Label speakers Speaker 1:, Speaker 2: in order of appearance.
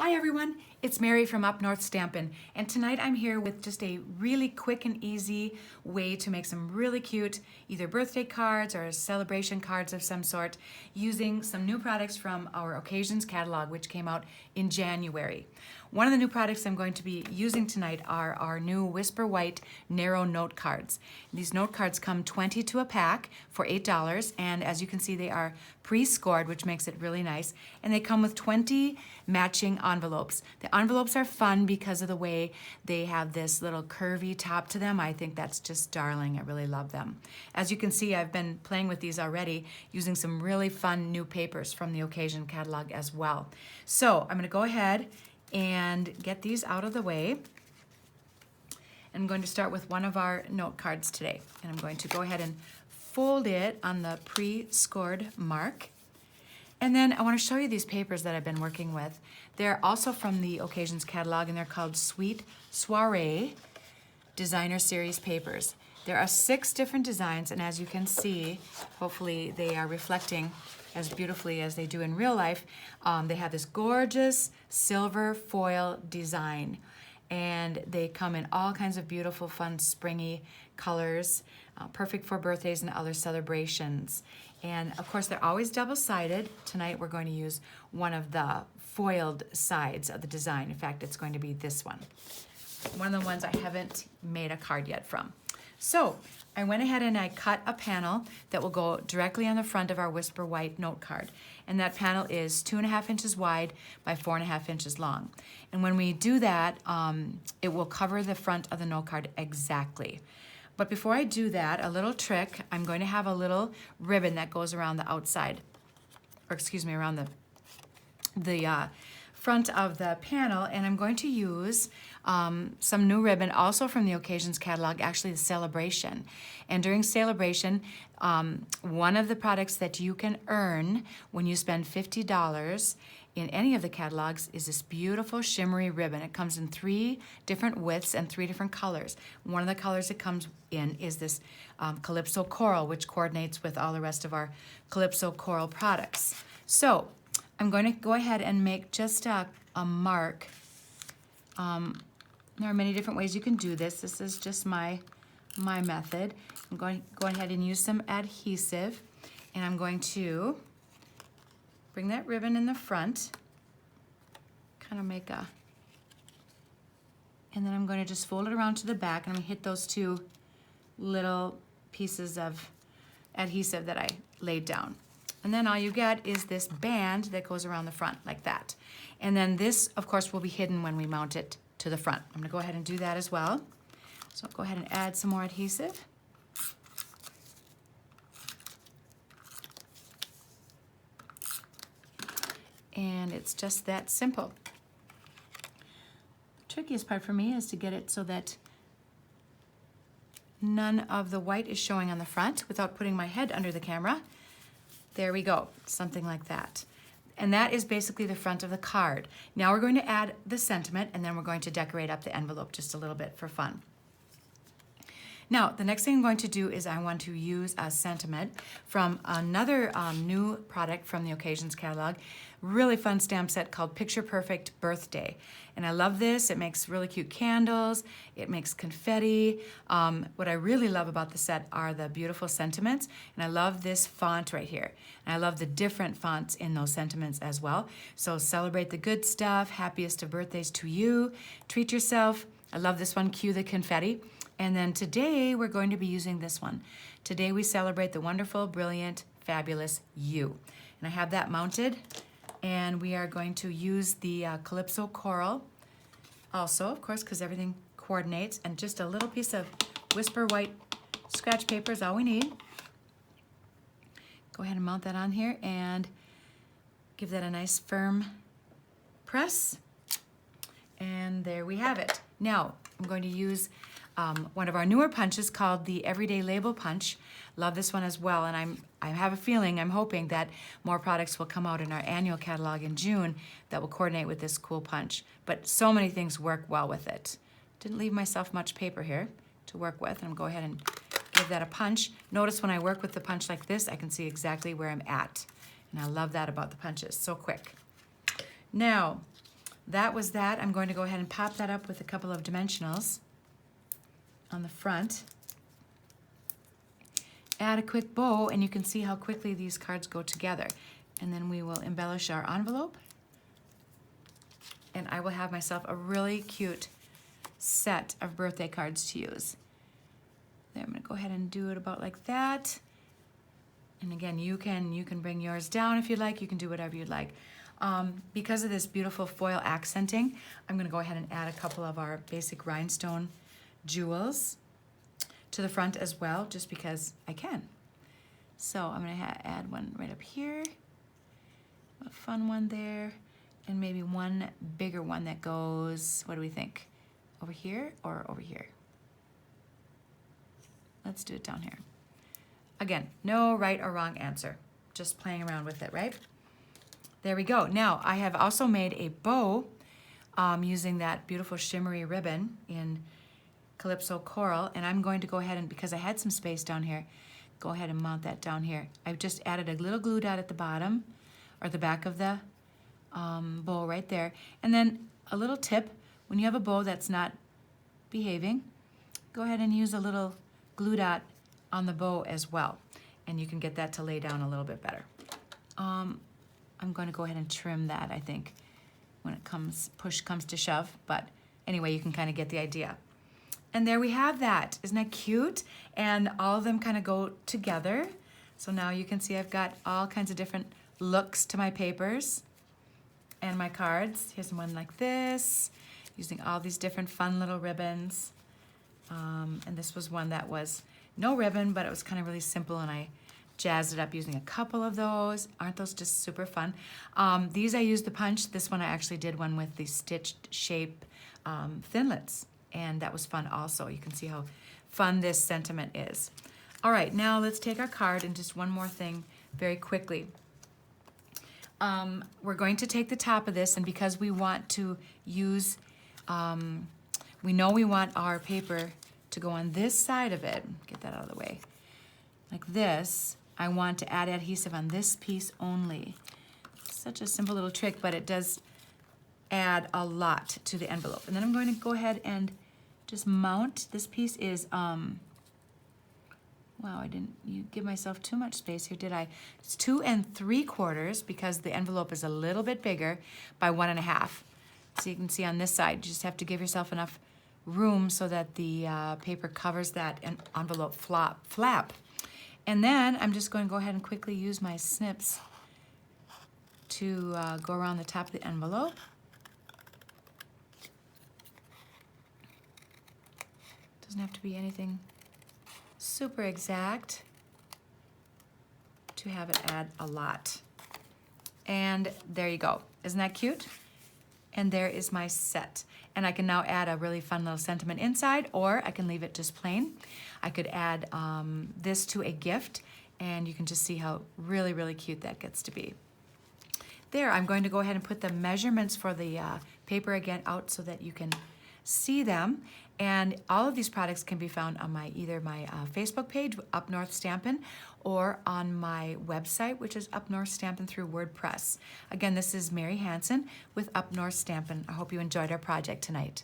Speaker 1: Hi everyone, it's Mary from Up North Stampin', and tonight I'm here with just a really quick and easy way to make some really cute either birthday cards or celebration cards of some sort using some new products from our Occasions catalog, which came out in January. One of the new products I'm going to be using tonight are our new Whisper White narrow note cards. These note cards come 20 to a pack for $8, and as you can see they are pre-scored, which makes it really nice, and they come with 20 matching envelopes. The envelopes are fun because of the way they have this little curvy top to them. I think that's just darling. I really love them. As you can see, I've been playing with these already using some really fun new papers from the Occasion catalog as well. So I'm going to go ahead and get these out of the way. I'm going to start with one of our note cards today, and I'm going to go ahead and fold it on the pre-scored mark. And then I want to show you these papers that I've been working with. They're also from the Occasions catalog, and they're called Sweet Soiree Designer Series papers. There are 6 different designs, and as you can see, hopefully they are reflecting as beautifully as they do in real life. They have this gorgeous silver foil design, and they come in all kinds of beautiful, fun, springy colors, perfect for birthdays and other celebrations. And of course, they're always double-sided. Tonight, we're going to use one of the foiled sides of the design. In fact, it's going to be this one of the ones I haven't made a card yet from. So I went ahead and I cut a panel that will go directly on the front of our Whisper White note card. And that panel is 2.5 inches wide by 4.5 inches long. And when we do that, it will cover the front of the note card exactly. But before I do that, a little trick, I'm going to have a little ribbon that goes around the outside, or excuse me, around the front of the panel, and I'm going to use some new ribbon also from the Occasions catalog, actually the Celebration. And during Celebration, one of the products that you can earn when you spend $50 in any of the catalogs is this beautiful shimmery ribbon. It comes in 3 different widths and 3 different colors. One of the colors it comes in is this Calypso Coral, which coordinates with all the rest of our Calypso Coral products. So I'm going to go ahead and make just a mark. There are many different ways you can do this. This is just my method. I'm going to go ahead and use some adhesive, and I'm going to bring that ribbon in the front, kind of make a, and then I'm going to just fold it around to the back, and I'm going to hit those 2 little pieces of adhesive that I laid down. And then all you get is this band that goes around the front like that. And then this, of course, will be hidden when we mount it to the front. I'm gonna go ahead and do that as well. So I'll go ahead and add some more adhesive. And it's just that simple. The trickiest part for me is to get it so that none of the white is showing on the front without putting my head under the camera. There we go, something like that. And that is basically the front of the card. Now we're going to add the sentiment, and then we're going to decorate up the envelope just a little bit for fun. Now, the next thing I'm going to do is I want to use a sentiment from another new product from the Occasions catalog. Really fun stamp set called Picture Perfect Birthday. And I love this. It makes really cute candles. It makes confetti. What I really love about the set are the beautiful sentiments. And I love this font right here. And I love the different fonts in those sentiments as well. So celebrate the good stuff. Happiest of birthdays to you. Treat yourself. I love this one, Cue the Confetti. And then today we're going to be using this one. Today we celebrate the wonderful, brilliant, fabulous you. And I have that mounted, and we are going to use the Calypso Coral also, of course, because everything coordinates, and just a little piece of Whisper White scratch paper is all we need. Go ahead and mount that on here and give that a nice firm press. And there we have it. Now I'm going to use one of our newer punches called the Everyday Label Punch. Love this one as well, and I have a feeling, I'm hoping that more products will come out in our annual catalog in June that will coordinate with this cool punch. But so many things work well with it. Didn't leave myself much paper here to work with. I'm going to go ahead and give that a punch. Notice when I work with the punch like this, I can see exactly where I'm at. And I love that about the punches, so quick. Now, that was that. I'm going to go ahead and pop that up with a couple of dimensionals on the front. Add a quick bow, and you can see how quickly these cards go together. And then we will embellish our envelope. And I will have myself a really cute set of birthday cards to use. There, I'm gonna go ahead and do it about like that. And again, you can bring yours down if you'd like. You can do whatever you'd like. Because of this beautiful foil accenting, I'm gonna go ahead and add a couple of our basic rhinestone jewels to the front as well, just because I can. So I'm gonna add one right up here, a fun one there, and maybe one bigger one that goes, what do we think? Over here or over here? Let's do it down here. Again, no right or wrong answer, just playing around with it, right? There we go. Now, I have also made a bow using that beautiful shimmery ribbon in Calypso Coral, and I'm going to go ahead and, because I had some space down here, go ahead and mount that down here. I've just added a little glue dot at the bottom, or the back of the bow right there. And then a little tip, when you have a bow that's not behaving, go ahead and use a little glue dot on the bow as well, and you can get that to lay down a little bit better. I'm going to go ahead and trim that, I think, when it comes, push comes to shove, but anyway, you can kind of get the idea. And there we have that. Isn't that cute? And all of them kind of go together. So now you can see I've got all kinds of different looks to my papers and my cards. Here's one like this, using all these different fun little ribbons. And this was one that was no ribbon, but it was kind of really simple, and I jazzed it up using a couple of those. Aren't those just super fun? These I used the punch. This one I actually did one with the stitched shape thinlits, and that was fun also. You can see how fun this sentiment is. All right, now let's take our card and just one more thing very quickly. We're going to take the top of this, and because we want to use, we know we want our paper to go on this side of it. Get that out of the way. Like this, I want to add adhesive on this piece only. Such a simple little trick, but it does add a lot to the envelope. And then I'm going to go ahead and just mount. This piece is, wow, I didn't give myself too much space here, did I? It's 2 3/4 because the envelope is a little bit bigger by 1 1/2. So you can see on this side, you just have to give yourself enough room so that the paper covers that envelope flap. And then I'm just going to go ahead and quickly use my snips to go around the top of the envelope. Doesn't have to be anything super exact to have it add a lot. And there you go. Isn't that cute? And there is my set. And I can now add a really fun little sentiment inside, or I can leave it just plain. I could add this to a gift, and you can just see how really, really cute that gets to be. There, I'm going to go ahead and put the measurements for the paper again out so that you can see them. And all of these products can be found on either my Facebook page, Up North Stampin', or on my website, which is Up North Stampin' through WordPress. Again, this is Mary Hansen with Up North Stampin'. I hope you enjoyed our project tonight.